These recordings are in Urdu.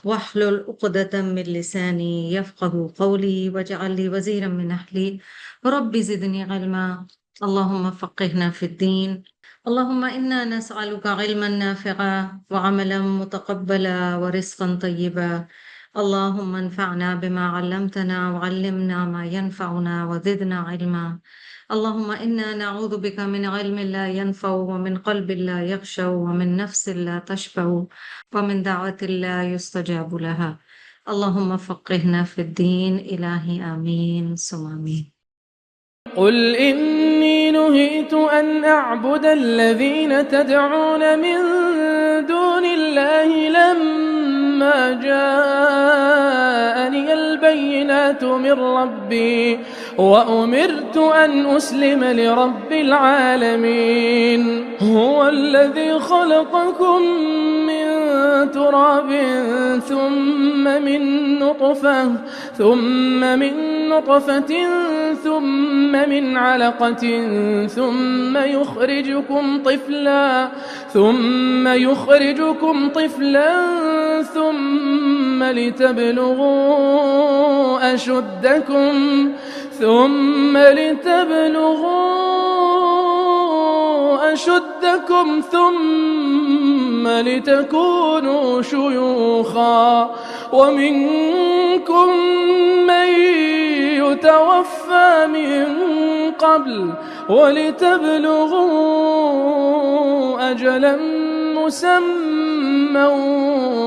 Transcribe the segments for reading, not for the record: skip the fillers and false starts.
واحلل عقدة من لساني يفقه قولي واجعل لي وزيرا من أهلي رب زدني علما اللهم فقهنا في الدين اللهم إنا نسألك علما نافعا وعملا متقبلا ورزقا طيبا اللهم انفعنا بما علمتنا وعلمنا ما ينفعنا وزدنا علما اللهم إنا نعوذ بك من علم لا ينفع ومن قلب لا يخشع ومن نفس لا تشبع ومن دعوة لا يستجاب لها اللهم فقهنا في الدين إلهي آمين ثم آمين. قل إني نهيت أن أعبد الذين تدعون من دون الله لما جاءني البينات من ربي وأمرت أن أسلم لرب العالمين هو الذي خلقكم من تراب ثم من نطفة ثم من علقة ثم يخرجكم طفلا ثم لتبلغوا أشدكم ثم لتكونوا شيوخا ومنكم من يتوفى من قبل ولتبلغوا أجلا مسمى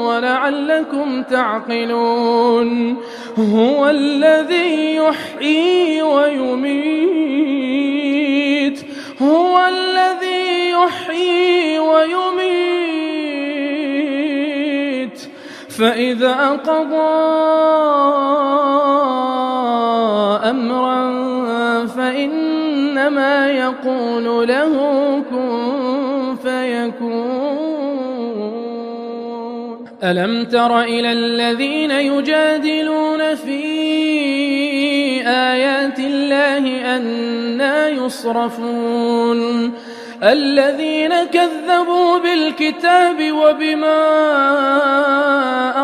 ولعلكم تعقلون هو الذي يحيي ويميت فإذا قضى أمرا فإنما يقول له كن فيكون ألم تر إلى الذين يجادلون في آيات الله أنى يصرفون الذين كذبوا بالكتاب وبما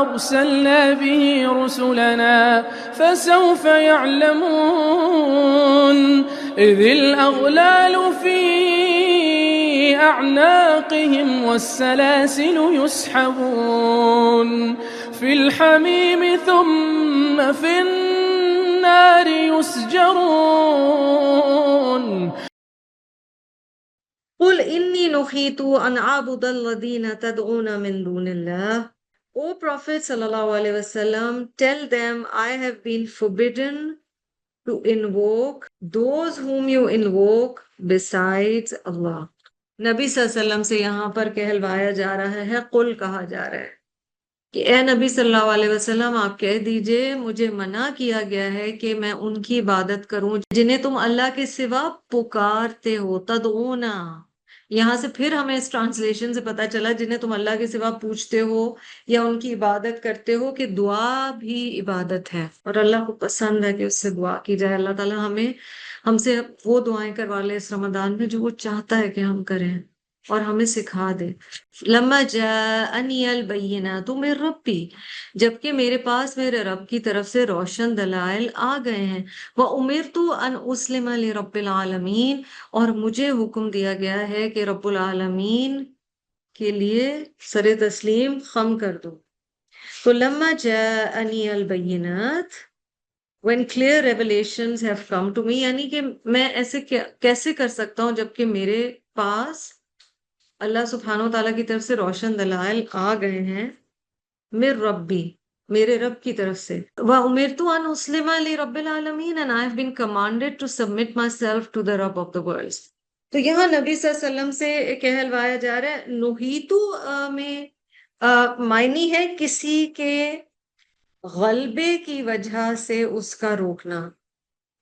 أرسلنا به رسلنا فسوف يعلمون إذ الأغلال في أعناقهم والسلاسل يسحبون في الحميم ثم في النار يسجرون قل إني نهيت أن أعبد الذين تدعون من دون الله. O Prophet sallallahu alaihi wasallam, tell them I have been forbidden to invoke those whom you invoke besides Allah. نبی صلی اللہ علیہ وسلم سے یہاں پر کہلوایا جا رہا ہے، قل کہا جا رہا ہے کہ اے نبی صلی اللہ علیہ وسلم آپ کہہ دیجئے مجھے منع کیا گیا ہے کہ میں ان کی عبادت کروں جنہیں تم اللہ کے سوا پکارتے ہو، تدعونا. یہاں سے پھر ہمیں اس ٹرانسلیشن سے پتا چلا جنہیں تم اللہ کے سوا پوچھتے ہو یا ان کی عبادت کرتے ہو کہ دعا بھی عبادت ہے اور اللہ کو پسند ہے کہ اس سے دعا کی جائے. اللہ تعالیٰ ہم سے وہ دعائیں کروا لے اس رمضان میں جو وہ چاہتا ہے کہ ہم کریں اور ہمیں سکھا دے. لما جاءنی البینات من ربی، جبکہ میرے پاس میرے رب کی طرف سے روشن دلائل آ گئے ہیں. وَأُمِرْتُ أَنْ أُسْلِمَ لِرَبِّ الْعَالَمِينَ، اور مجھے حکم دیا گیا ہے کہ رب العالمین کے لیے سر تسلیم خم کر دو. تو لما جاءنی البینات، when clear revelations have come to me، یعنی کہ میں ایسے کیسے کر سکتا ہوں جبکہ میرے پاس اللہ سبحانہ وتعالیٰ کی طرف سے روشن دلائل آ گئے ہیں. من ربی، میرے رب کی طرف سے. وَأُمِرْتُ أَنْ أُسْلِمَ لِرَبِّ الْعَالَمِينَ and I have been commanded to submit myself to the Rabb of the worlds. تو یہاں نبی صلی اللہ علیہ وسلم سے کہلوایا جا رہا ہے. نُہِیتُ میں معنی ہے کسی کے غلبے کی وجہ سے اس کا روکنا.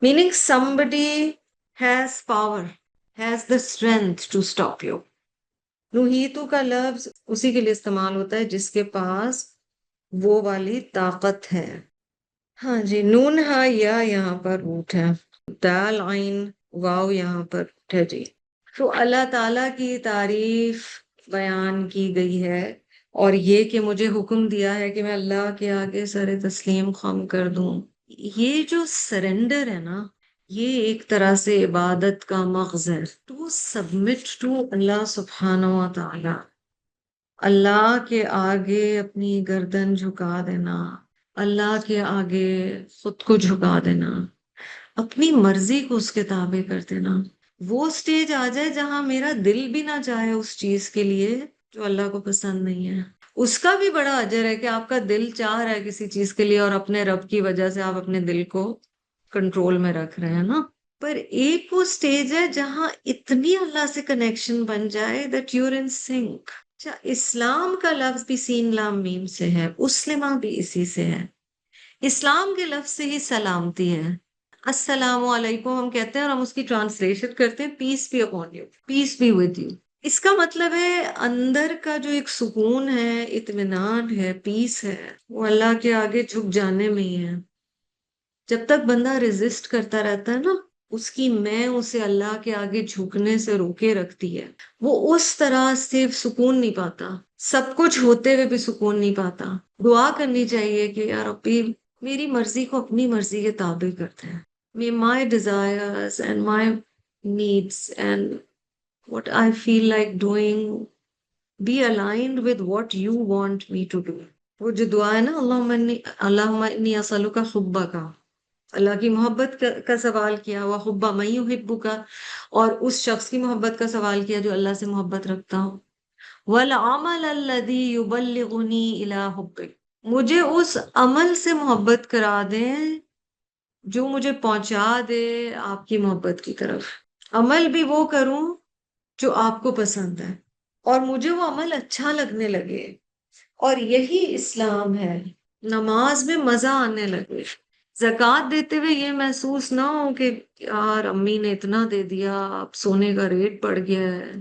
Meaning somebody has power, has the strength to stop you. نُہِیتُ کا لفظ اسی کے لیے استعمال ہوتا ہے جس کے پاس وہ والی طاقت ہے. ہاں جی، نون ہا یا یہاں پر روٹ ہے، دال عین واو یہاں پر روٹ ہے. جی تو اللہ تعالیٰ کی تعریف بیان کی گئی ہے اور یہ کہ مجھے حکم دیا ہے کہ میں اللہ کے آگے سر تسلیم خم کر دوں. یہ جو سرنڈر ہے نا، یہ ایک طرح سے عبادت کا مغز ہے. ٹو سبمٹ ٹو اللہ سبحانہ و تعالی، اللہ کے آگے اپنی گردن جھکا دینا، اللہ کے آگے خود کو جھکا دینا، اپنی مرضی کو اس کے تابع کر دینا. وہ سٹیج آ جائے جہاں میرا دل بھی نہ چاہے اس چیز کے لیے جو اللہ کو پسند نہیں ہے. اس کا بھی بڑا اجر ہے کہ آپ کا دل چاہ رہا ہے کسی چیز کے لیے، اور اپنے رب کی وجہ سے آپ اپنے دل کو کنٹرول میں رکھ رہے ہیں نا. پر ایک وہ سٹیج ہے جہاں اتنی اللہ سے کنیکشن بن جائے that you're in sync. اچھا، اسلام کا لفظ بھی سین لام میم سے ہے، اسلمہ بھی اسی سے ہے. اسلام کے لفظ سے ہی سلامتی ہے. السلام علیکم ہم کہتے ہیں اور ہم اس کی ٹرانسلیشن کرتے ہیں peace be upon you, peace be with you. اس کا مطلب ہے اندر کا جو ایک سکون ہے، اطمینان ہے، پیس ہے، وہ اللہ کے آگے جھک جانے میں ہی ہے. جب تک بندہ ریزسٹ کرتا رہتا ہے نا، اس کی میں اسے اللہ کے آگے جھکنے سے روکے رکھتی ہے، وہ اس طرح سے سکون نہیں پاتا، سب کچھ ہوتے ہوئے بھی سکون نہیں پاتا. دعا کرنی چاہیے کہ یا ربی میری مرضی کو اپنی مرضی کے تابع کرتے ہیں. May my desires and my needs and what I feel like doing be aligned with what you want me to do. وہ جو دعا ہے نا، اللہم انی اسألک حبک، اللہ کی محبت کا سوال کیا، وہ حب من یحبک، اور اس شخص کی محبت کا سوال کیا جو اللہ سے محبت رکھتا ہو. والعمل الذی یبلغنی الی حبک، مجھے اس عمل سے محبت کرا دیں جو مجھے پہنچا دے آپ کی محبت کی طرف. عمل بھی وہ کروں جو آپ کو پسند ہے اور مجھے وہ عمل اچھا لگنے لگے. اور یہی اسلام ہے. نماز میں مزہ آنے لگے، زکوٰۃ دیتے ہوئے یہ محسوس نہ ہو کہ یار امی نے اتنا دے دیا، اب سونے کا ریٹ بڑھ گیا ہے،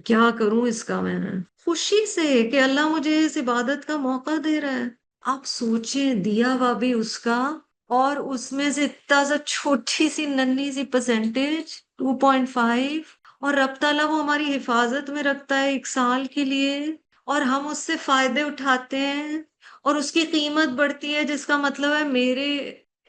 کیا کروں اس کا میں. خوشی سے کہ اللہ مجھے اس عبادت کا موقع دے رہا ہے. آپ سوچیں، دیا ہوا بھی اس کا، اور اس میں سے اتنا سا چھوٹی سی ننھی سی پرسنٹیج 2.5، اور رب تعالیٰ وہ ہماری حفاظت میں رکھتا ہے 1 سال کے لیے، اور ہم اس سے فائدے اٹھاتے ہیں، اور اس کی قیمت بڑھتی ہے، جس کا مطلب ہے میرے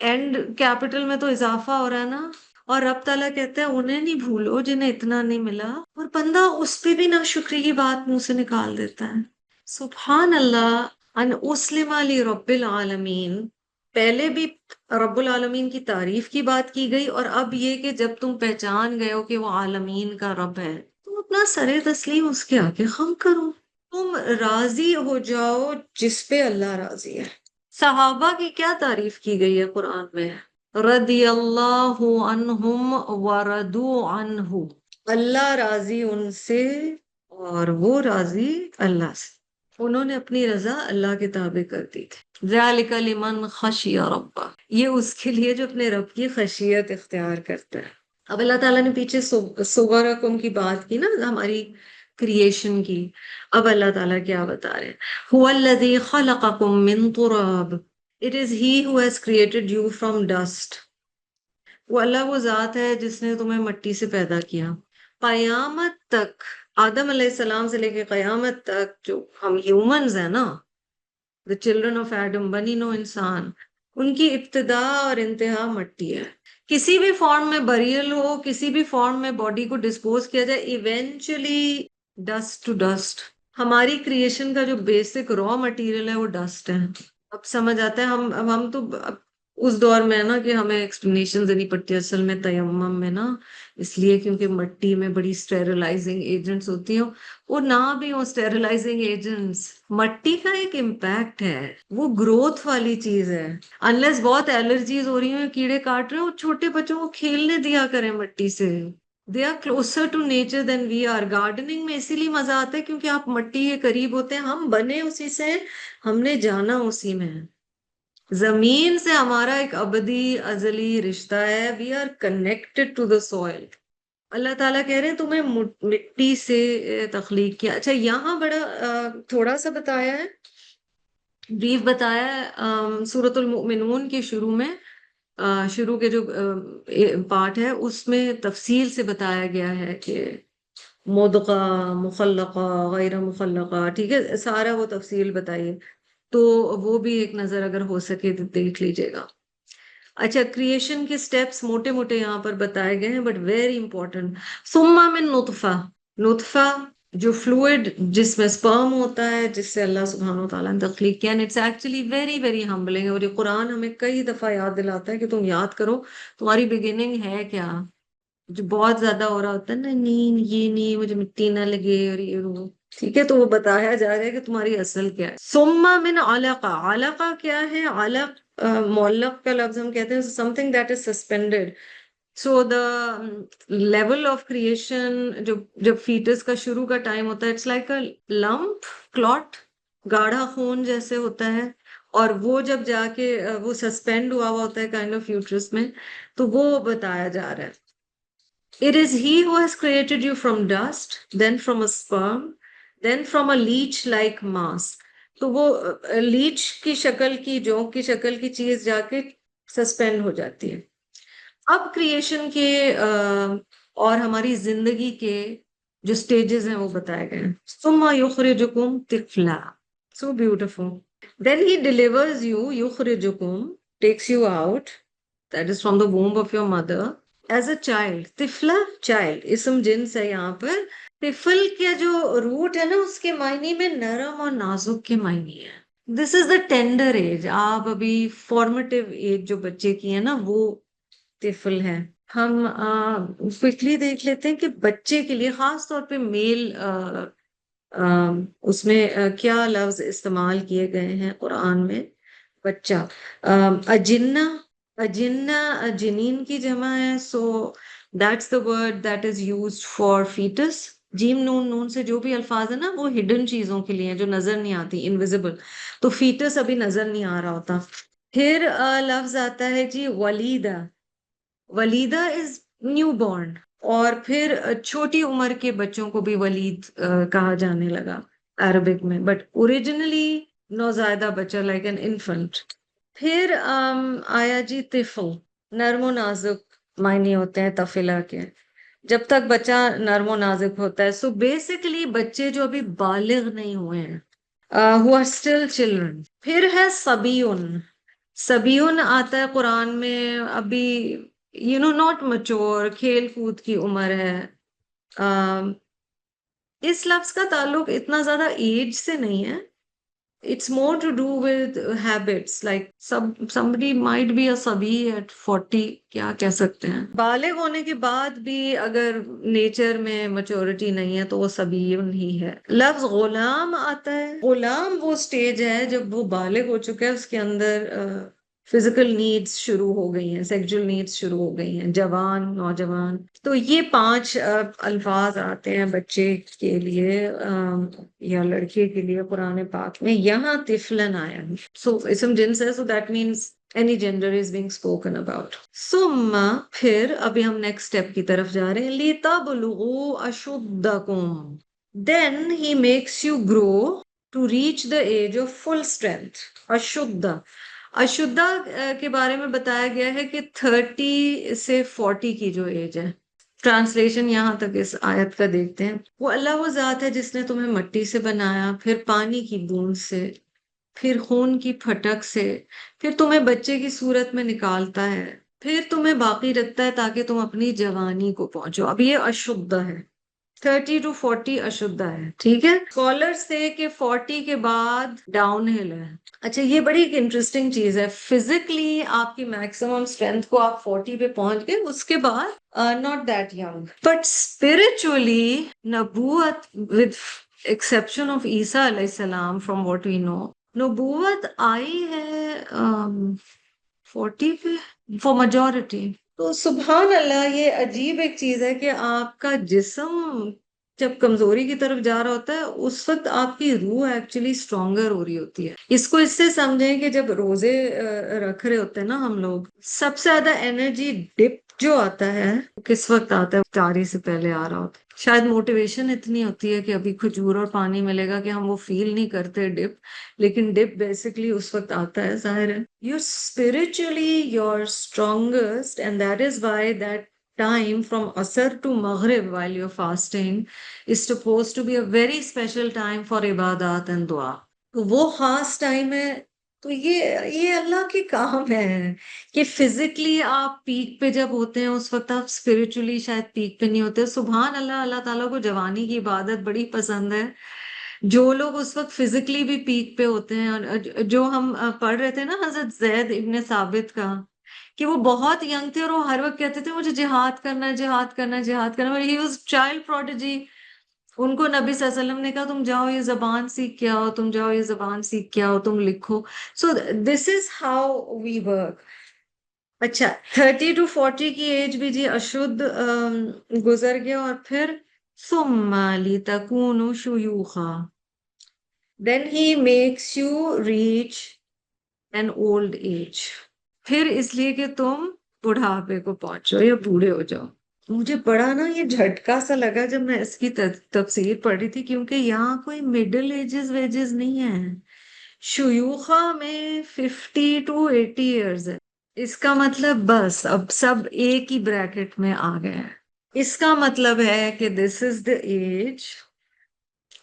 اینڈ کیپٹل میں تو اضافہ ہو رہا ہے نا. اور رب تعالیٰ کہتے ہیں انہیں نہیں بھولو جنہیں اتنا نہیں ملا، اور بندہ اس پہ بھی ناشکری کی بات منہ سے نکال دیتا ہے. سبحان اللہ. ان اسلم لرب العالمین، پہلے بھی رب العالمین کی تعریف کی بات کی گئی، اور اب یہ کہ جب تم پہچان گئے ہو کہ وہ عالمین کا رب ہے، تم اپنا سر تسلیم اس کے آگے خم کرو. تم راضی ہو جاؤ جس پہ اللہ راضی ہے. صحابہ کی کیا تعریف کی گئی ہے قرآن میں؟ رضی اللہ عنہم ورضوا عنہ، اللہ راضی ان سے اور وہ راضی اللہ سے. انہوں نے اپنی رضا اللہ کے تابع کر دی تھی. ذالک لمن خشی ربہ، یہ اس کے لیے جو اپنے رب کی خشیت اختیار کرتا ہے. اب اللہ تعالیٰ نے پیچھے صورکم کی بات کی نا، ہماری کریشن کی. اب اللہ تعالیٰ کیا بتا رہے ہیں؟ هو الذی خلقکم من تراب، it is he who has created you from dust. وہ اللہ وہ ذات ہے جس نے تمہیں مٹی سے پیدا کیا. قیامت تک، آدم علیہ السلام سے لے کے قیامت تک جو ہم ہیومنز ہیں نا، the children of Adam، بنی نو انسان، ان کی ابتدا اور انتہا مٹی ہے. کسی بھی فارم میں بریل ہو، کسی بھی فارم میں باڈی کو ڈسپوز کیا جائے، ایونچولی ڈسٹ ٹو ڈسٹ. ہماری کریشن کا جو بیسک را مٹیریل ہے وہ ڈسٹ ہے. اب سمجھ آتا ہے. ہم تو اس دور میں ہے نا کہ ہمیں ایکسپلینیشن دینی پڑتی ہے اصل میں تیمم میں نا، اس لیے کیونکہ مٹی میں بڑی اسٹیریلائزنگ ایجنٹس ہوتی ہیں. وہ نہ بھی ہو اسٹیریلائزنگ ایجنٹس، مٹی کا ایک امپیکٹ ہے، وہ گروتھ والی چیز ہے. انلیس بہت الرجیز ہو رہی ہیں، کیڑے کاٹ رہے ہیں، وہ چھوٹے بچوں کو کھیلنے دیا کریں مٹی سے. They are closer to nature than we are. Gardening میں اسی لیے مزہ آتا ہے کیونکہ آپ مٹی کے قریب ہوتے ہیں. ہم بنے اسی سے، ہم نے جانا اسی میں. زمین سے ہمارا ایک ابدی ازلی رشتہ ہے. We are connected to the soul. اللہ تعالیٰ کہہ رہے ہیں تمہیں مٹی سے تخلیق کیا. اچھا، یہاں بڑا تھوڑا سا بتایا ہے، بریف بتایا ہے سورۃ المؤمنون کے شروع میں. شروع کے جو پارٹ ہے اس میں تفصیل سے بتایا گیا ہے کہ مدغہ، مخلقہ، غیر مخلقہ، ٹھیک ہے، سارا وہ تفصیل بتائیے، تو وہ بھی ایک نظر اگر ہو سکے تو دیکھ لیجیے گا۔ اچھا، کریشن کے سٹیپس موٹے موٹے یہاں پر بتائے گئے ہیں بٹ ویری امپورٹنٹ۔ ثم من نطفہ، نطفہ جو فلوئڈ جس میں سپرم ہوتا ہے، جس سے اللہ سبحانہ و تعالیٰ نے تخلیق کیا، it's actually very very humbling, اور یہ قرآن ہمیں کئی دفعہ یاد دلاتا ہے کہ تم یاد کرو تمہاری بگننگ ہے کیا۔ جو بہت زیادہ ہو رہا ہوتا ہے نا، نیند یہ نہیں، مجھے مٹی نہ لگے اور یہ وہ، ٹھیک ہے، تو وہ بتایا جا رہا ہے کہ تمہاری اصل کیا ہے۔ ثم من علقہ، علقہ کیا ہے؟ علق معلق کا لفظ ہم کہتے ہیں something that is suspended. So the level of creation, جب فیٹس کا شروع کا ٹائم ہوتا ہے، it's like a lump clot, گاڑھا خون جیسے ہوتا ہے، اور وہ جب جا کے وہ سسپینڈ ہوا ہوا ہوتا ہے کائنڈ آف فیوچرس میں، تو وہ بتایا جا رہا ہے۔ It is he who has created you from dust, then from a sperm, then from a leech-like mass. تو وہ لیچ کی شکل کی، جونک کی شکل کی چیز جا کے سسپینڈ ہو جاتی ہے۔ اب کریشن کے اور ہماری زندگی کے جو سٹیجز ہیں وہ بتائے گئے ہیں۔ ثم یخرجکم طفلا، so beautiful. Then he delivers you، یخرجکم takes you out، that is from the womb of your mother as a child. طفلا child، اسم جنس ہے یہاں پر۔ طفل کا جو روٹ ہے نا، اس کے معنی میں نرم اور نازک کے معنی ہے۔ دس از دا ٹینڈر ایج، آپ ابھی فارمیٹیو ایج جو بچے کی ہے نا، وہ طفل ہے۔ ہم کوئکلی دیکھ لیتے ہیں کہ بچے کے لیے خاص طور پہ میل اس میں کیا لفظ استعمال کیے گئے ہیں قرآن میں۔ بچہ، اجنہ، اجنہ جنین کی جمع ہے، so that's the word that is used for fetus. جیم نون نون سے جو بھی الفاظ ہیں نا، وہ ہڈن چیزوں کے لیے ہیں جو نظر نہیں آتی، انویزیبل، تو فیٹس ابھی نظر نہیں آ رہا ہوتا۔ پھر لفظ آتا ہے جی ولیدہ، ولیدہ از نیو بورن، اور پھر چھوٹی عمر کے بچوں کو بھی ولید کہا جانے لگا عربک میں، بٹ اوریجنلی نوزائیدہ بچہ، لائک این انفنٹ۔ پھر آیا جی طفل، نرم و نازک معنی ہوتے ہیں طفلہ کے، جب تک بچہ نرم و نازک ہوتا ہے۔ سو بیسیکلی بچے جو ابھی بالغ نہیں ہوئے ہیں، who are still children۔ پھر ہے صبیون، صبیون آتا ہے قرآن میں، ابھی ناٹ مچور، کھیل کود کی عمر ہے۔ اس لفظ کا تعلق اتنا زیادہ ایج سے نہیں ہے، it's more to do with habits, like somebody might be a sabi at 40، کیا کہہ سکتے ہیں، بالغ ہونے کے بعد بھی اگر نیچر میں میچورٹی نہیں ہے تو وہ سبیون ہی ہے۔ لفظ غلام آتا ہے، غلام وہ سٹیج ہے جب وہ بالغ ہو چکا ہے، اس کے اندر فزیکل نیڈز شروع ہو گئی ہیں، سیکچول نیڈز شروع ہو گئی ہیں، جوان، نوجوان۔ تو یہ 5 الفاظ آتے ہیں بچے کے لیے یا لڑکے کے لیے قرآن پاک میں۔ یہاں طفلن آیا ہے، سو اسم جنس ہے، so that means any gender is being spoken about۔ ثم، پھر ابھی ہم نیکسٹ اسٹیپ کی طرف جا رہے ہیں۔ لِتَبْلُغُوا أَشُدَّكُمْ، then he makes you grow to reach the age of full strength۔ اشدہ، اشدہ کے بارے میں بتایا گیا ہے کہ 30 سے 40 کی جو ایج ہے۔ ٹرانسلیشن یہاں تک اس آیت کا دیکھتے ہیں۔ وہ اللہ وہ ذات ہے جس نے تمہیں مٹی سے بنایا، پھر پانی کی بوند سے، پھر خون کی پھٹک سے، پھر تمہیں بچے کی صورت میں نکالتا ہے، پھر تمہیں باقی رکھتا ہے تاکہ تم اپنی جوانی کو پہنچو۔ اب یہ اشدہ ہے، 30 to 40 اشدہ ہے، ٹھیک ہے۔ اسکالرز تھے کہ 40 کے بعد ڈاؤن ہل ہے۔ اچھا، یہ بڑی ایک انٹرسٹنگ چیز ہے، فزیکلی آپ کی میکسیمم اسٹرینتھ کو آپ 40 پہ پہنچ گئے، اس کے بعد not that young, but spiritually نبوت ود ایکسیپشن آف عیسیٰ علیہ السلام فرام واٹ وی نو، نبوت آئی ہے 40 پہ فار میجورٹی۔ تو سبحان اللہ، یہ عجیب ایک چیز ہے کہ آپ کا جسم جب کمزوری کی طرف جا رہا ہوتا ہے، اس وقت آپ کی روح ایکچولی اسٹرانگر ہو رہی ہوتی ہے۔ اس کو اس سے سمجھیں کہ جب روزے رکھ رہے ہوتے ہیں نا ہم لوگ، سب سے زیادہ انرجی ڈپ جو آتا ہے کس وقت آتا ہے؟ افطاری سے پہلے آ رہا ہوتا ہے۔ شاید موٹیویشن اتنی ہوتی ہے کہ ابھی کھجور اور پانی ملے گا کہ ہم وہ فیل نہیں کرتے ڈپ، لیکن ڈپ بیسکلی اس وقت آتا ہے، ظاہر ہے۔ You're spiritually your strongest and that is why that time from Asr to Maghrib while you're fasting is supposed to be a very special time for ibadat and dua. تو وہ خاص ٹائم ہے. تو یہ اللہ کے کام ہے کہ فزیکلی آپ پیک پہ جب ہوتے ہیں اس وقت آپ اسپرچولی شاید پیک پہ نہیں ہوتے. سبحان اللہ, اللہ تعالیٰ کو جوانی کی عبادت بڑی پسند ہے. جو لوگ اس وقت فزیکلی بھی پیک پہ ہوتے ہیں, اور جو ہم پڑھ رہے تھے نا حضرت زید ابن ثابت کا, کہ وہ بہت ینگ تھے اور وہ ہر وقت کہتے تھے مجھے جہاد کرنا ہے, جہاد کرنا ہے, جہاد کرنا ہے. He was child پروڈیجی. ان کو نبی صلی اللہ علیہ وسلم نے کہا تم جاؤ یہ زبان سیکھ کے آؤ, تم جاؤ یہ زبان سیکھ کے آؤ, تم لکھو. سو دس از ہاؤ وی ورک. اچھا 30 to 40 کی ایج بھی جی اشدھ گزر گیا, اور پھر ثم لتکونوا شیوخا, then he makes you reach an old age. پھر اس لیے کہ تم بڑھاپے کو پہنچو یا بوڑھے ہو جاؤ. مجھے بڑا نا یہ جھٹکا سا لگا جب میں اس کی تفسیر پڑھ رہی تھی, کیونکہ یہاں کوئی مڈل ایجز ویجز نہیں ہے. شیوخا میں 50 to 80 years ہے. اس کا مطلب بس اب سب ایک ہی بریکٹ میں آ گئے ہیں. اس کا مطلب ہے کہ دس از دا age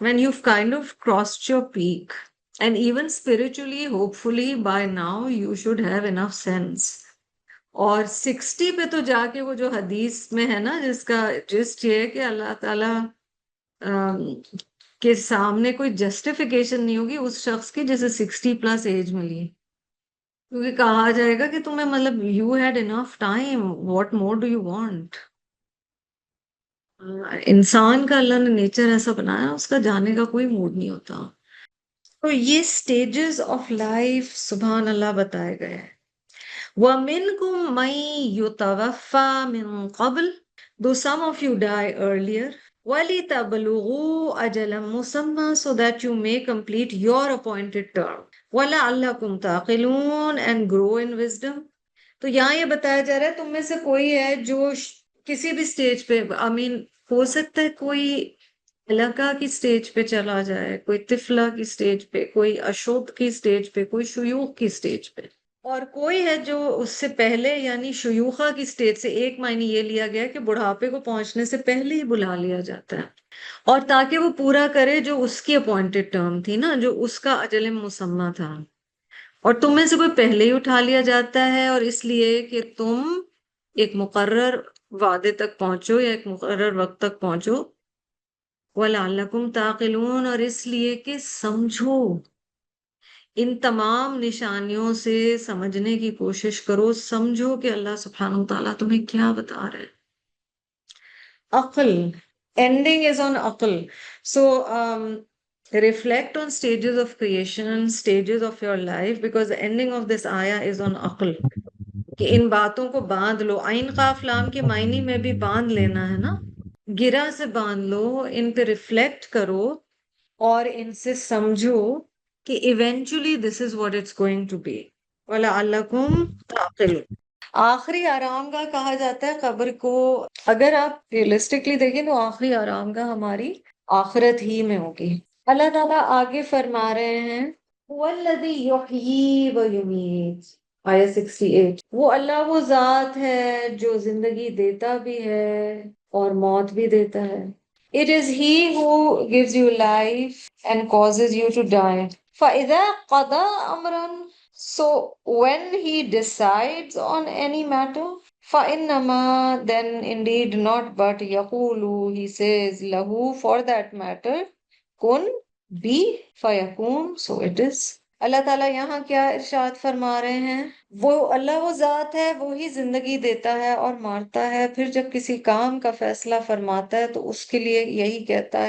when you've kind of crossed your peak, and even spiritually, hopefully by now you should have enough sense. اور 60 پہ تو جا کے وہ جو حدیث میں ہے نا, جس کا جسٹ یہ ہے کہ اللہ تعالیٰ کے سامنے کوئی جسٹیفیکیشن نہیں ہوگی اس شخص کی جسے 60+ ایج ملی, کیونکہ کہا جائے گا کہ تمہیں مطلب you had enough time, what more do you want. انسان کا اللہ نے نیچر ایسا بنایا, اس کا جانے کا کوئی موڈ نہیں ہوتا. تو یہ سٹیجز آف لائف سبحان اللہ بتائے گئے ہیں. وَمِنْكُمْ مَن يُتَوَفَّى مِن قَبْلِ, though some of you die earlier, وَلِتَبْلُغُوا أَجَلًا مُّسَمًّى, so that you may complete your appointed term. وَلَعَلَّكُمْ تَعْقِلُونَ, and grow in wisdom. تو یہاں یہ بتایا جا رہا ہے تم میں سے کوئی ہے جو کسی بھی سٹیج پہ, ہو سکتا ہے کوئی علاقہ کی سٹیج پہ چلا جائے, کوئی طفلہ کی سٹیج پہ, کوئی اشوب کی سٹیج پہ, کوئی شیوخ کی سٹیج پہ, اور کوئی ہے جو اس سے پہلے یعنی شیوخہ کی سٹیج سے. ایک معنی یہ لیا گیا کہ بڑھاپے کو پہنچنے سے پہلے ہی بلا لیا جاتا ہے, اور تاکہ وہ پورا کرے جو اس کی اپوائنٹڈ ٹرم تھی نا, جو اس کا اجل مسمى تھا. اور تم میں سے کوئی پہلے ہی اٹھا لیا جاتا ہے, اور اس لیے کہ تم ایک مقرر وعدے تک پہنچو یا ایک مقرر وقت تک پہنچو. وَلَعَلَّكُمْ تَعْقِلُونَ, اور اس لیے کہ سمجھو, ان تمام نشانیوں سے سمجھنے کی کوشش کرو, سمجھو کہ اللہ سبحانہ وتعالیٰ تمہیں کیا بتا رہے ہیں. عقل, ending is on عقل. So reflect on stages of creation, stages of your life, because the ending of this ayah is on عقل. کہ ان باتوں کو باندھ لو. عین قاف لام کے معنی میں بھی باندھ لینا ہے نا, گرا سے باندھ لو, ان پہ ریفلیکٹ کرو اور ان سے سمجھو کہ eventually this is what it's going to be. وَلَعَلَّكُمْ تَعْقِلُونَ. آخری آرام گاہ کہا جاتا ہے قبر کو. اگر آپ ریئلسٹکلی دیکھیں تو آخری آرام گاہ ہماری آخرت ہی میں ہوگی. اللہ تعالیٰ آگے فرما رہے ہیں وَالَّذِي يُحْيِي وَيُمِيتُ, آیت 68. وہ اللہ وہ ذات ہے جو زندگی دیتا بھی ہے اور موت بھی دیتا ہے. It is he who gives you life and causes you to die. فَإِذَا قَضَى أَمْرًا, so when he decides on any matter, فَإِنَّمَا, then indeed not but, يَقُولُ, he says, لَهُ, for that matter, kun, be, فَيَكُون, so it is. اللہ تعالیٰ یہاں کیا ارشاد فرما رہے ہیں, وہ اللہ وہ ذات ہے, وہی زندگی دیتا ہے اور مارتا ہے. پھر جب کسی کام کا فیصلہ فرماتا ہے تو اس کے لیے یہی کہتا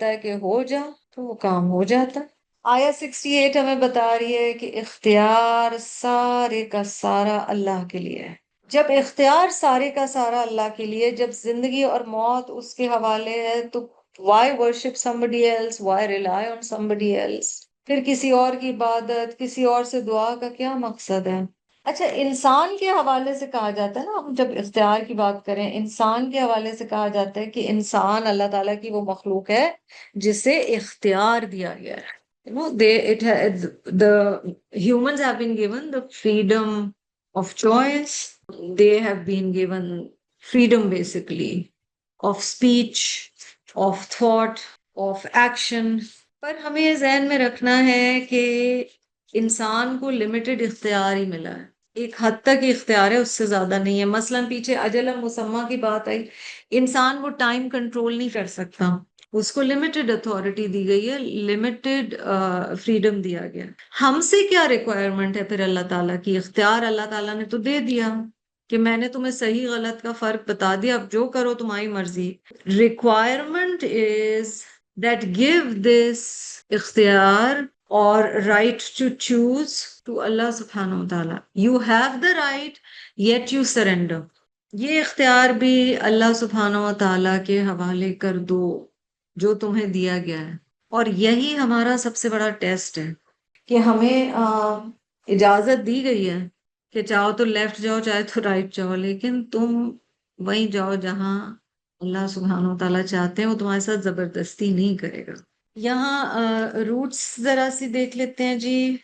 ہے کہ ہو جا, تو وہ کام ہو جاتا. آیا 68 ہمیں بتا رہی ہے کہ اختیار سارے کا سارا اللہ کے لیے ہے. جب اختیار سارے کا سارا اللہ کے لیے, جب زندگی اور موت اس کے حوالے ہے, تو why worship somebody else, why rely on somebody else. پھر کسی اور کی عبادت, کسی اور سے دعا کا کیا مقصد ہے. اچھا, انسان کے حوالے سے کہا جاتا ہے نا, ہم جب اختیار کی بات کریں, انسان کے حوالے سے کہا جاتا ہے کہ انسان اللہ تعالیٰ کی وہ مخلوق ہے جسے اختیار دیا گیا ہے. The humans have been given the freedom of choice. They have been given freedom basically of speech, of thought, of action. پر ہمیں یہ ذہن میں رکھنا ہے کہ انسان کو لمیٹڈ اختیار ہی ملا ہے، ایک حد تک ہی اختیار ہے، اس سے زیادہ نہیں ہے. مثلاً پیچھے اجل مسمہ کی بات آئی، انسان وہ ٹائم کنٹرول نہیں کر سکتا، اس کو لمیٹڈ اتھارٹی دی گئی ہے، لمیٹڈ فریڈم دیا گیا. ہم سے کیا ریکوائرمنٹ ہے پھر اللہ تعالیٰ کی؟ اختیار اللہ تعالیٰ نے تو دے دیا کہ میں نے تمہیں صحیح غلط کا فرق بتا دیا، اب جو کرو تمہاری مرضی. Requirement is that give this اختیار اور رائٹ ٹو چوز ٹو اللہ سبحانہ و تعالیٰ. You have the right yet you surrender. یہ اختیار بھی اللہ سبحانہ و تعالیٰ کے حوالے کر دو جو تمہیں دیا گیا ہے. اور یہی ہمارا سب سے بڑا ٹیسٹ ہے کہ ہمیں اجازت دی گئی ہے کہ چاہو تو لیفٹ جاؤ چاہے تو رائٹ جاؤ، لیکن تم وہیں جاؤ جہاں اللہ سبحانہ و تعالیٰ چاہتے ہیں، وہ تمہارے ساتھ زبردستی نہیں کرے گا. یہاں روٹس ذرا سی دیکھ لیتے ہیں جی.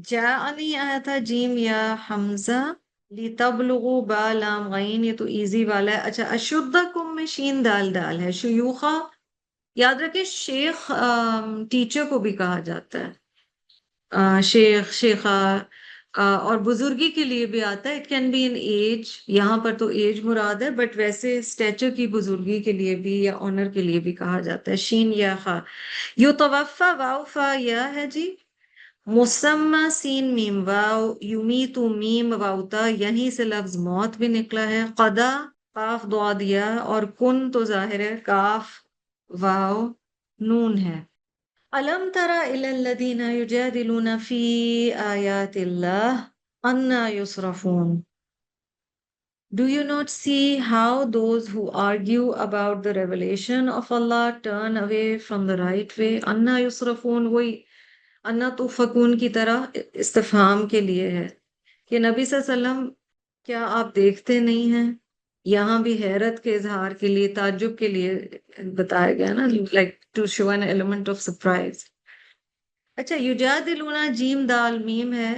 جاءنی آیا تھا جیم یا حمزہ، لِتَبْلُغُوا با لام غین، یہ تو ایزی والا ہے. اچھا اشدکم میں شین دال دال ہے. شیوخا یاد رکھیں، شیخ ٹیچر کو بھی کہا جاتا ہے، شیخ شیخہ، اور بزرگی کے لیے بھی آتا ہے. It can be in age, یہاں پر تو ایج مراد ہے، بٹ ویسے اسٹیچر کی بزرگی کے لیے بھی یا آنر کے لیے بھی کہا جاتا ہے. شین یا خا. یتوفا واو فا یا ہے جی. مسمى سین میم واو، یمیتو میم واؤتا، یہیں سے لفظ موت بھی نکلا ہے. قدا قاف ضاد یا، اور کن تو ظاہر ہے کاف واو نون ہے. أَلَمْ تَرَ إِلَى الَّذِينَ يُجَادِلُونَ فِي آيَاتِ اللَّهِ أَنَّى يُصْرَفُونَ. Do you not see how those who argue about the revelation of Allah turn away from the right way? أَنَّى يُصْرَفُونَ وہی انا تُؤْفَكُونَ کی طرح استفہام کے لیے ہے کہ نبی صلی اللہ علیہ وسلم کیا آپ دیکھتے نہیں ہیں؟ یہاں بھی حیرت کے اظہار کے لیے، تعجب کے لیے بتایا گیا نا، like to show an element of surprise. اچھا یجادلونا جیم دال میم ہے.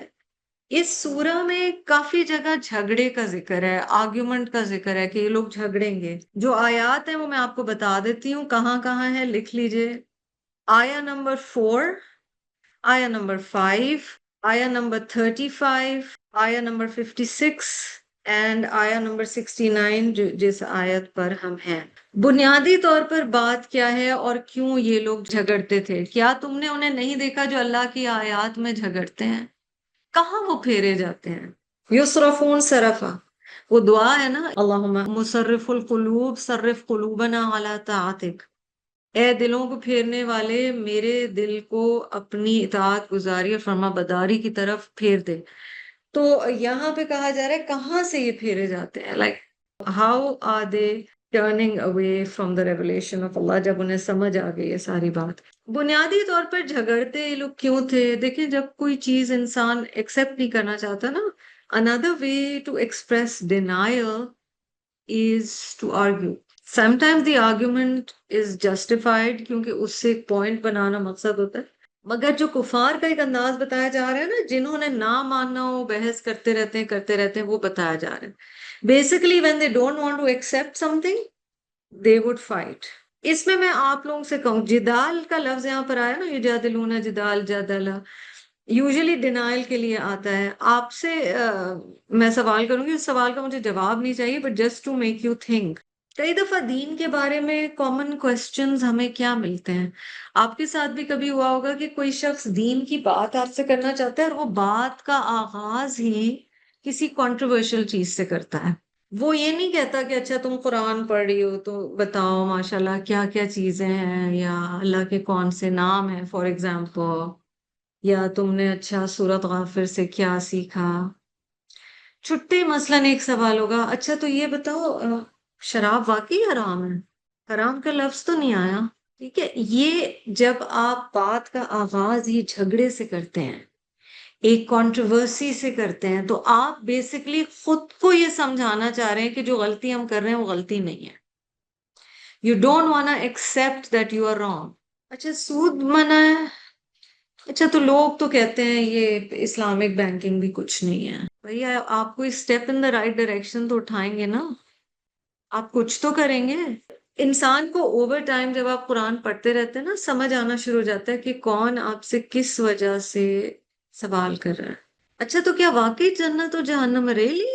اس سورہ میں کافی جگہ جھگڑے کا ذکر ہے، آرگیومنٹ کا ذکر ہے کہ یہ لوگ جھگڑیں گے. جو آیات ہیں وہ میں آپ کو بتا دیتی ہوں کہاں کہاں ہے، لکھ لیجئے. آیا نمبر 4، آیا نمبر 5، آیا نمبر 35، آیا نمبر 56 اینڈ آیا نمبر 69 جس آیت پر ہم ہیں. بنیادی طور پر بات کیا ہے اور کیوں یہ لوگ جھگڑتے تھے؟ کیا تم نے انہیں نہیں دیکھا جو اللہ کی آیات میں جھگڑتے ہیں؟ کہاں وہ پھیرے جاتے ہیں؟ یصرفون صرفا، وہ دعا ہے نا، اللہم مصرف القلوب صرف قلوبنا علی طاعتک. اے دلوں کو پھیرنے والے، میرے دل کو اپنی اطاعت گزاری اور فرما بداری کی طرف پھیر دے. تو یہاں پہ کہا جا رہا ہے کہاں سے یہ پھیرے جاتے ہیں، like how are they turning away from the revelation of اللہ، جب انہیں سمجھ آ گئی یہ ساری بات. بنیادی طور پر جھگڑتے یہ لوگ کیوں تھے؟ دیکھیں جب کوئی چیز انسان ایکسپٹ نہیں کرنا چاہتا نا، another way to express denial is to argue. Sometimes the argument is justified کیونکہ اس سے ایک پوائنٹ بنانا مقصد ہوتا ہے، مگر جو کفار کا ایک انداز بتایا جا رہا ہے نا، جنہوں نے نہ ماننا ہو بحث کرتے رہتے ہیں وہ بتایا جا رہا ہے. Basically when they don't want to accept something they would fight. اس میں آپ لوگوں سے کہوں، جدال کا لفظ یہاں پر آیا نا، یجادلون جدال جدلا، یوزلی ڈینائل کے لیے آتا ہے. آپ سے میں سوال کروں گی، اس سوال کا مجھے جواب نہیں چاہیے، but just to make you think. کئی دفعہ دین کے بارے میں کامن کوسچنز ہمیں کیا ملتے ہیں؟ آپ کے ساتھ بھی کبھی ہوا ہوگا کہ کوئی شخص دین کی بات آپ سے کرنا چاہتا ہے اور وہ بات کا آغاز ہی کسی کنٹروورشل چیز سے کرتا ہے. وہ یہ نہیں کہتا کہ اچھا تم قرآن پڑھ رہی ہو تو بتاؤ ماشاءاللہ کیا کیا چیزیں ہیں، یا اللہ کے کون سے نام ہیں فار ایگزامپل، یا تم نے اچھا سورت غافر سے کیا سیکھا. چھٹے مثلاً ایک سوال ہوگا، اچھا تو یہ بتاؤ شراب واقعی حرام ہے؟ حرام کا لفظ تو نہیں آیا. ٹھیک ہے، یہ جب آپ بات کا آغاز ہی جھگڑے سے کرتے ہیں، ایک کنٹروورسی سے کرتے ہیں، تو آپ بیسیکلی خود کو یہ سمجھانا چاہ رہے ہیں کہ جو غلطی ہم کر رہے ہیں وہ غلطی نہیں ہے. You don't want accept that you are wrong. اچھا سود منع ہے، اچھا تو لوگ تو کہتے ہیں یہ اسلامک بینکنگ بھی کچھ نہیں ہے. بھیا آپ کوئی step in the right direction تو اٹھائیں گے نا، آپ کچھ تو کریں گے. انسان کو اوور ٹائم جب آپ قرآن پڑھتے رہتے ہیں نا، سمجھ آنا شروع ہو جاتا ہے کہ کون آپ سے کس وجہ سے سوال کر رہا ہے. اچھا تو کیا واقعی جنت و جہنم really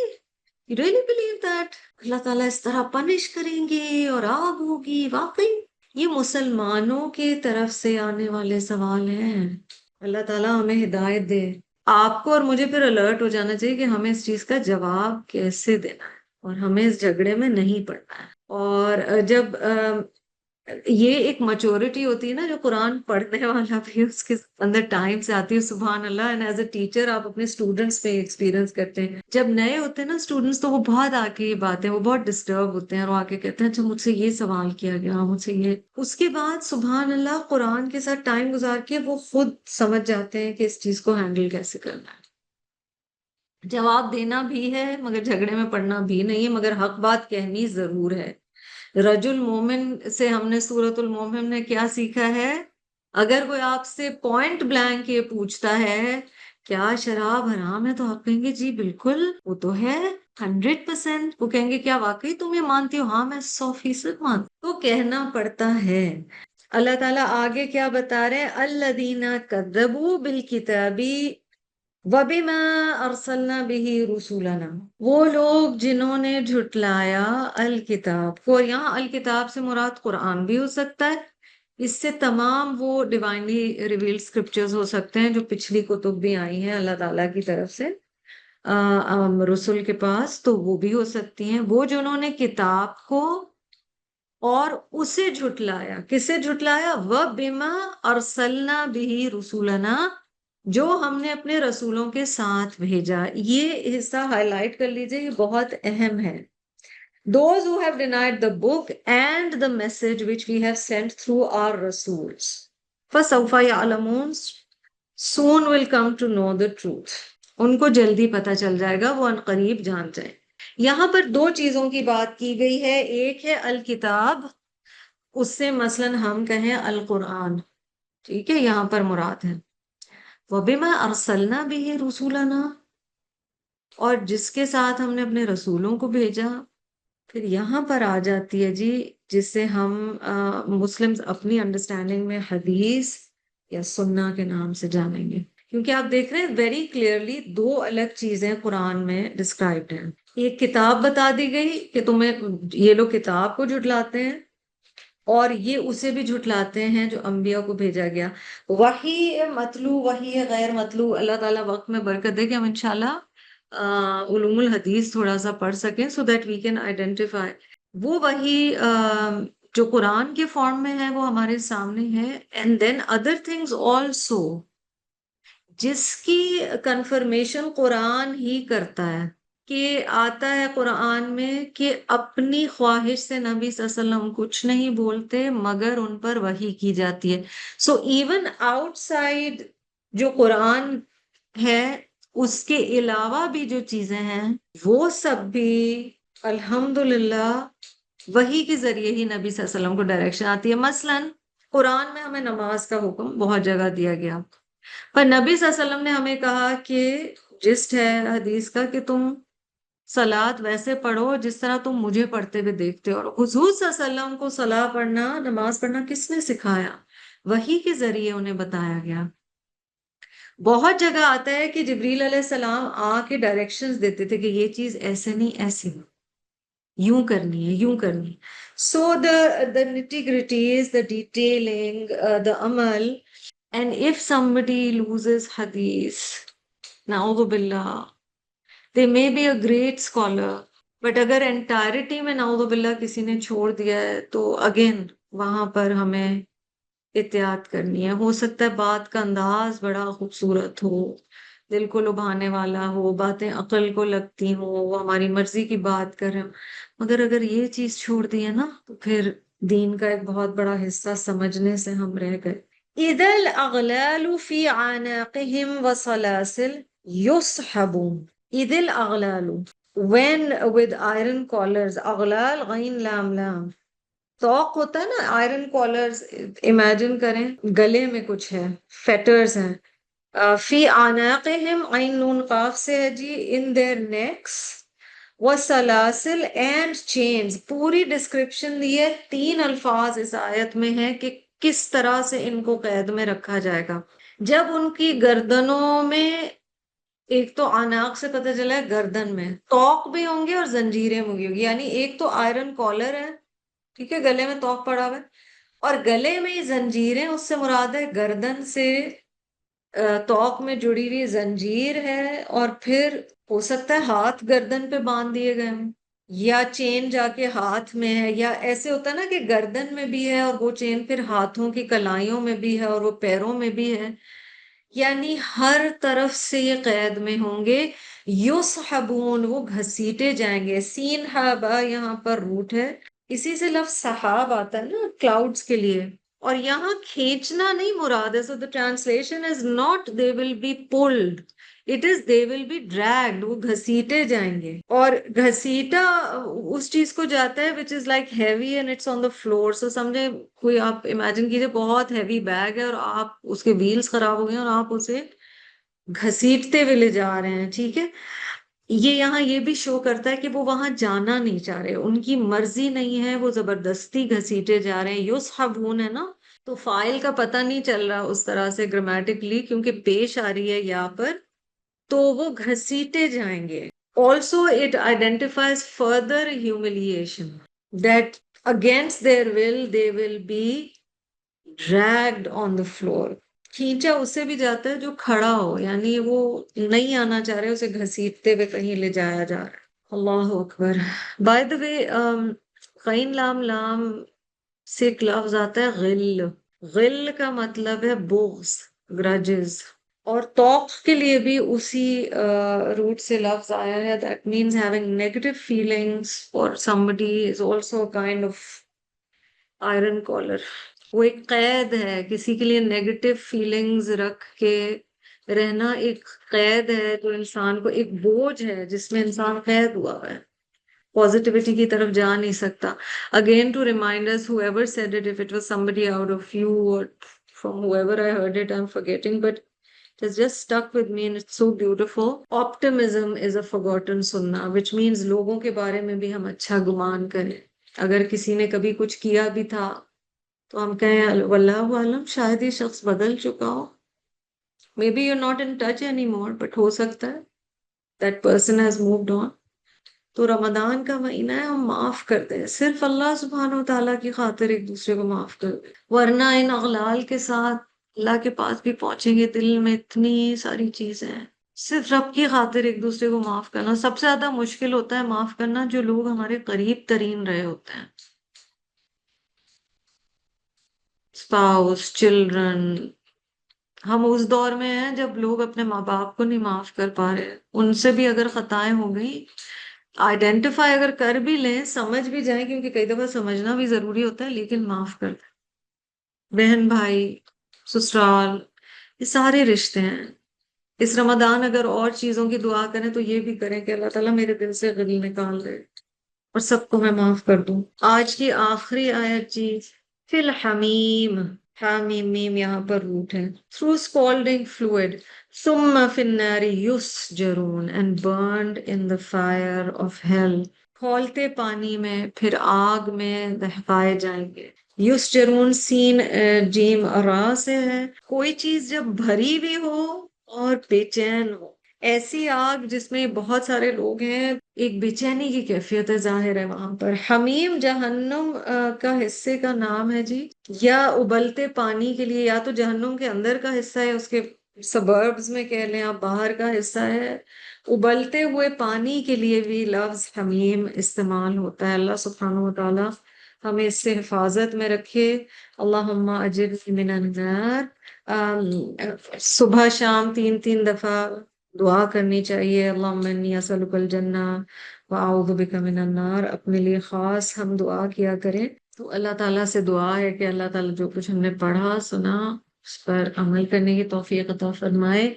you really believe that اللہ تعالیٰ اس طرح پنش کریں گے اور آگ ہوگی واقعی؟ یہ مسلمانوں کی طرف سے آنے والے سوال ہیں. اللہ تعالیٰ ہمیں ہدایت دے. آپ کو اور مجھے پھر الرٹ ہو جانا چاہیے کہ ہمیں اس چیز کا جواب کیسے دینا ہے، اور ہمیں اس جھگڑے میں نہیں پڑنا ہے. اور جب یہ ایک میچورٹی ہوتی ہے نا جو قرآن پڑھنے والا بھی اس کے اندر ٹائم سے آتی ہے. سبحان اللہ. اینڈ ایز اے ٹیچر آپ اپنے اسٹوڈنٹس پہ ایکسپیرینس کرتے ہیں، جب نئے ہوتے ہیں نا اسٹوڈنٹس تو وہ بہت آ کے یہ باتیں وہ بہت ڈسٹرب ہوتے ہیں اور آ کے کہتے ہیں اچھا مجھ سے یہ سوال کیا گیا، مجھ سے یہ. اس کے بعد سبحان اللہ قرآن کے ساتھ ٹائم گزار کے وہ خود سمجھ جاتے ہیں کہ اس چیز کو ہینڈل کیسے کرنا ہے. جواب دینا بھی ہے مگر جھگڑے میں پڑنا بھی نہیں ہے، مگر حق بات کہنی ضرور ہے. رجل مومن سے ہم نے سورۃ المومن نے کیا سیکھا ہے؟ اگر کوئی آپ سے پوائنٹ بلینک یہ پوچھتا ہے کیا شراب حرام ہے، تو آپ کہیں گے جی بالکل وہ تو ہے 100%. وہ کہیں گے کیا واقعی تم یہ مانتی ہو؟ ہاں میں 100% مانتی. تو کہنا پڑتا ہے. اللہ تعالیٰ آگے کیا بتا رہے ہیں؟ الذین کذبوا بالکتاب وَبِمَا أَرْسَلْنَا بِهِ رُسُولَنَا. وہ لوگ جنہوں نے جھٹلایا الکتاب کو. یہاں الکتاب سے مراد قرآن بھی ہو سکتا ہے، اس سے تمام وہ ڈیوائنلی ریویلڈ اسکرپچرز ہو سکتے ہیں جو پچھلی کتب بھی آئی ہیں اللہ تعالیٰ کی طرف سے رسول کے پاس، تو وہ بھی ہو سکتی ہیں. وہ جنہوں نے کتاب کو اور اسے جھٹلایا. کسے جھٹلایا؟ وَبِمَا أَرْسَلْنَا بِهِ رُسُولَنَا، جو ہم نے اپنے رسولوں کے ساتھ بھیجا. یہ حصہ ہائی لائٹ کر لیجئے، یہ بہت اہم ہے. Those who have denied the book and the message which we have sent through our Rasuls, فَسَوْفَ يَعْلَمُونَ, soon will come to know the truth. ان کو جلدی پتہ چل جائے گا، وہ ان قریب جان جائیں. یہاں پر دو چیزوں کی بات کی گئی ہے. ایک ہے الکتاب، اس سے مثلاً ہم کہیں القرآن، ٹھیک ہے، یہاں پر مراد ہے. وَبِمَا أَرْسَلْنَا بِهِ رُسُولَنَا، اور جس کے ساتھ ہم نے اپنے رسولوں کو بھیجا. پھر یہاں پر آ جاتی ہے جی جس سے ہم مسلم اپنی انڈرسٹینڈنگ میں حدیث یا سننا کے نام سے جانیں گے. کیونکہ آپ دیکھ رہے ہیں ویری کلیئرلی دو الگ چیزیں قرآن میں ڈسکرائبڈ ہیں. ایک کتاب بتا دی گئی کہ تمہیں یہ لوگ کتاب کو جھٹلاتے ہیں، اور یہ اسے بھی جھٹلاتے ہیں جو انبیاء کو بھیجا گیا. وحی مطلوع، وحی غیر مطلوع. اللہ تعالیٰ وقت میں برکت دے کہ ہم انشاءاللہ علوم الحدیث تھوڑا سا پڑھ سکیں so that we can identify. وہ وحی جو قرآن کے فارم میں ہے وہ ہمارے سامنے ہے. And then other things also جس کی کنفرمیشن قرآن ہی کرتا ہے، کہ آتا ہے قرآن میں کہ اپنی خواہش سے نبی صلی اللہ علیہ وسلم کچھ نہیں بولتے مگر ان پر وحی کی جاتی ہے. سو ایون آؤٹ سائڈ جو قرآن ہے اس کے علاوہ بھی جو چیزیں ہیں وہ سب بھی الحمدللہ وحی کے ذریعے ہی نبی صلی اللہ علیہ وسلم کو ڈائریکشن آتی ہے. مثلاً قرآن میں ہمیں نماز کا حکم بہت جگہ دیا گیا، پر نبی صلی اللہ علیہ وسلم نے ہمیں کہا کہ جسٹ ہے حدیث کا کہ تم صلاۃ ویسے پڑھو جس طرح تم مجھے پڑھتے ہوئے دیکھتے ہو. اور حضور صلی اللہ علیہ وسلم کو صلاۃ پڑھنا، نماز پڑھنا کس نے سکھایا؟ وحی کے ذریعے انہیں بتایا گیا. بہت جگہ آتا ہے کہ جبریل علیہ السلام آ کے ڈائریکشنز دیتے تھے کہ یہ چیز ایسے نہیں ایسے یوں کرنی ہے یوں کرنی. سو the nitty-gritties, the detailing, the amal. And if somebody loses hadith, na'udhu billah, they may be a great scholar, but اگر انٹائرٹی میں نعوذ باللہ کسی نے چھوڑ دیا ہے تو اگین وہاں پر ہمیں احتیاط کرنی ہے. ہو سکتا ہے بات کا انداز بڑا خوبصورت ہو، دل کو لبھانے والا ہو، باتیں عقل کو لگتی ہوں، وہ ہماری مرضی کی بات کر رہے ہوں، مگر اگر یہ چیز چھوڑ دی ہے نا تو پھر دین کا ایک بہت بڑا حصہ سمجھنے سے ہم رہ گئے. اِذَا الْأَغْلَالُ فِي عَنَاقِهِمْ وَصَلَاسِلْ يُسْحَبُونَ. اِذِ الْأَغْلَالُ when with iron collars، اغلال غین لام لام، توق ہوتا ہے نا آئرن کالرز، امیجن کریں گلے میں کچھ ہے، فیٹرز ہیں. فی اعناقہم، عین نون قاف سے ہے جی، ان دیئر نیکس، وسلاسل اینڈ چینز. پوری ڈسکرپشن دی ہے، 3 الفاظ اس آیت میں ہے کہ کس طرح سے ان کو قید میں رکھا جائے گا. جب ان کی گردنوں میں، ایک تو آناق سے پتہ چلا ہے گردن میں توق بھی ہوں گے اور زنجیریں بھی ہوں گی، یعنی ایک تو آئرن کالر ہے، ٹھیک ہے، گلے میں توق پڑا ہوا ہے، اور گلے میں یہ زنجیریں، اس سے مراد ہے گردن سے توق میں جڑی ہوئی زنجیر ہے، اور پھر ہو سکتا ہے ہاتھ گردن پہ باندھ دیے گئے ہوں، یا چین جا کے ہاتھ میں ہے، یا ایسے ہوتا ہے نا کہ گردن میں بھی ہے اور وہ چین پھر ہاتھوں کی کلائیوں میں بھی ہے اور وہ پیروں میں بھی ہے، یعنی ہر طرف سے یہ قید میں ہوں گے. یصحبون، وہ گھسیٹے جائیں گے. سین ہابا یہاں پر روٹ ہے، اسی سے لفظ سحاب آتا ہے نا کلاؤڈز کے لیے، اور یہاں کھینچنا نہیں مراد ہے. سو the translation is not they will be pulled, it is they will be dragged. وہ گھسیٹے جائیں گے، اور گھسیٹا اس چیز کو جاتا ہے which is like heavy and it's on the floor. So سمجھے کوئی، آپ امیجن کیجئے بہت ہیوی بیگ ہے اور آپ اس کے ویلز خراب ہو گئے اور آپ اسے گھسیٹتے ہوئے لے جا رہے ہیں، ٹھیک ہے. یہ یہاں یہ بھی شو کرتا ہے کہ وہ وہاں جانا نہیں چاہ رہے، ان کی مرضی نہیں ہے، وہ زبردستی گھسیٹے جا رہے ہیں. یصحبون ہے نا، تو فائل کا پتہ نہیں چل رہا اس طرح سے گرامیٹکلی کیونکہ پیش آ رہی ہے یہاں پر، تو وہ گھسیٹے جائیں گے. Also it identifies further humiliation that against their will they will be dragged on the floor. کھینچا اس سے بھی جاتا ہے جو کھڑا ہو، یعنی وہ نہیں آنا چاہ رہے، اسے گھسیٹتے ہوئے کہیں لے جایا جا رہا ہے. اللہ اکبر. بائی دا وے، غین لام لام سے ایک لفظ آتا ہے غل. غل کا مطلب ہے بغض، گرجز، اور توق کے لیے بھی اسی روٹ سے لفظ آیا ہے. That means having negative feelings for somebody is also a kind of iron collar. وہ ایک قید ہے، کسی کے لیے نیگیٹو فیلنگز رکھ کے رہنا ایک قید ہے جو انسان کو، ایک بوجھ ہے جس میں انسان قید ہوا ہے، پازیٹیوٹی کی طرف جا نہیں سکتا. Again to remind us, whoever said it, if it was somebody out of you or from whoever I heard it, I'm forgetting, but it has just stuck with me and it's so beautiful. Optimism is a forgotten sunnah, which means لوگوں کے بارے میں بھی ہم اچھا گمان کریں. اگر کسی نے کبھی کچھ کیا بھی تھا تو ہم کہیں واللہ عالم، شاید یہ شخص بدل چکا ہو. Maybe you're not in touch anymore, but ہو سکتا ہے that person has moved on. تو رمضان کا مہینہ ہے، ہم معاف کر دیں، صرف اللہ سبحانہ و تعالیٰ کی خاطر ایک دوسرے کو معاف کر دیں، ورنہ ان اغلال کے ساتھ اللہ کے پاس بھی پہنچیں گے. دل میں اتنی ساری چیزیں ہیں. صرف رب کی خاطر ایک دوسرے کو معاف کرنا. سب سے زیادہ مشکل ہوتا ہے معاف کرنا جو لوگ ہمارے قریب ترین رہے ہوتے ہیں، اسپاؤس، چلڈرن. ہم اس دور میں ہیں جب لوگ اپنے ماں باپ کو نہیں معاف کر پا رہے. ان سے بھی اگر خطائیں ہو گئی، آئیڈینٹیفائی اگر کر بھی لیں، سمجھ بھی جائیں، کیونکہ کئی دفعہ سمجھنا بھی ضروری ہوتا ہے، لیکن معاف کر دیں. بہن بھائی، سسرال، یہ سارے رشتے ہیں. اس رمضان اگر اور چیزوں کی دعا کریں تو یہ بھی کریں کہ اللہ تعالیٰ میرے دل سے غل نکال دے اور سب کو میں معاف کر دوں. آج کی آخری آیت جی، فی الحمیم. حامیم میم یہاں پر روٹ ہے. through scalding fluid, ثم فی النار یسجرون and burned in the fire of hell. کھولتے پانی میں پھر آگ میں دہکائے جائیں گے. یسجرون سین جیم را سے ہے. کوئی چیز جب بھری بھی ہو اور بے چین ہو، ایسی آگ جس میں بہت سارے لوگ ہیں، ایک بے چینی کی کیفیت ظاہر ہے وہاں پر. حمیم جہنم کا حصے کا نام ہے جی، یا ابلتے پانی کے لیے، یا تو جہنم کے اندر کا حصہ ہے، اس کے سبربز میں کہہ لیں آپ، باہر کا حصہ ہے. ابلتے ہوئے پانی کے لیے بھی لفظ حمیم استعمال ہوتا ہے. اللہ سبحانہ و تعالیٰ ہمیں اس سے حفاظت میں رکھے. اللہم اجرنی من النار. صبح شام 3 دفعہ دعا کرنی چاہیے. اللہم انی اسألک الجنہ واعوذ بک من النار. اپنے لیے خاص ہم دعا کیا کریں. تو اللہ تعالیٰ سے دعا ہے کہ اللہ تعالیٰ جو کچھ ہم نے پڑھا سنا اس پر عمل کرنے کی توفیق عطا فرمائے.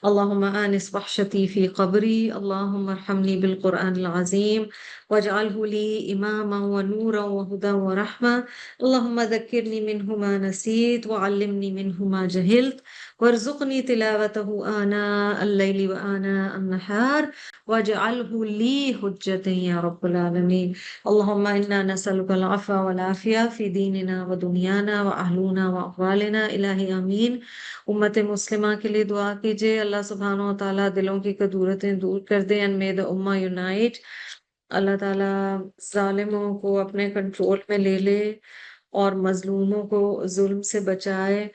اللهم آنس وحشتي في قبري، اللهم ارحمني بالقرآن العظيم واجعله لي إماما ونورا وهدى ورحمة، اللهم ذكرني منه ما نسيت وعلمني منه ما جهلت وارزقني تلاوته آناء الليل وآناء النهار واجعله لي حجة يا رب العالمين. اللهم إنا نسألك العفو والعافية في ديننا ودنيانا وأهلنا وأقوالنا، الہی آمین۔ امت مسلمہ کے لیے دعا کیجیے، اللہ سبحانہ و تعالیٰ دلوں کی کدورتیں دور کر دے، and may the امہ یونائٹ۔ اللہ تعالیٰ ظالموں کو اپنے کنٹرول میں لے لے اور مظلوموں کو ظلم سے بچائے۔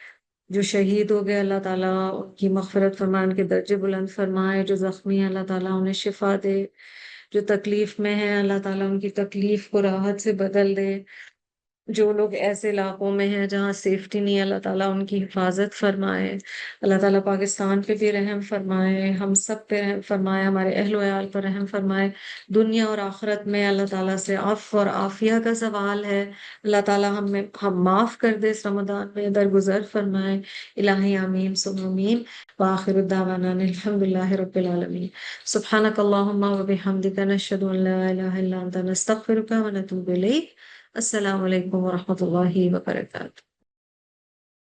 جو شہید ہو گئے اللہ تعالیٰ ان کی مغفرت فرمائے، ان کے درجے بلند فرمائے۔ جو زخمی ہیں اللہ تعالیٰ انہیں شفا دے۔ جو تکلیف میں ہیں اللہ تعالیٰ ان کی تکلیف کو راحت سے بدل دے۔ جو لوگ ایسے علاقوں میں ہیں جہاں سیفٹی نہیں ہے اللہ تعالیٰ ان کی حفاظت فرمائے۔ اللہ تعالیٰ پاکستان پہ بھی رحم فرمائے، ہم سب پہ رحم فرمائے، ہمارے اہل و عیال پر رحم فرمائے۔ دنیا اور آخرت میں اللہ تعالیٰ سے عفو اور عافیہ کا سوال ہے، اللہ تعالیٰ ہم معاف کر دے، اس رمضان میں درگزر فرمائے، الہی آمین ثم آمین۔ وآخر الدعوانا ان الحمد للہ رب العالمین۔ سبحانک اللہم وبحمدک، نشہد ان لا الہ الا انت، نستغفرک ونتوب الیک۔ السلام علیکم ورحمۃ اللہ وبرکاتہ۔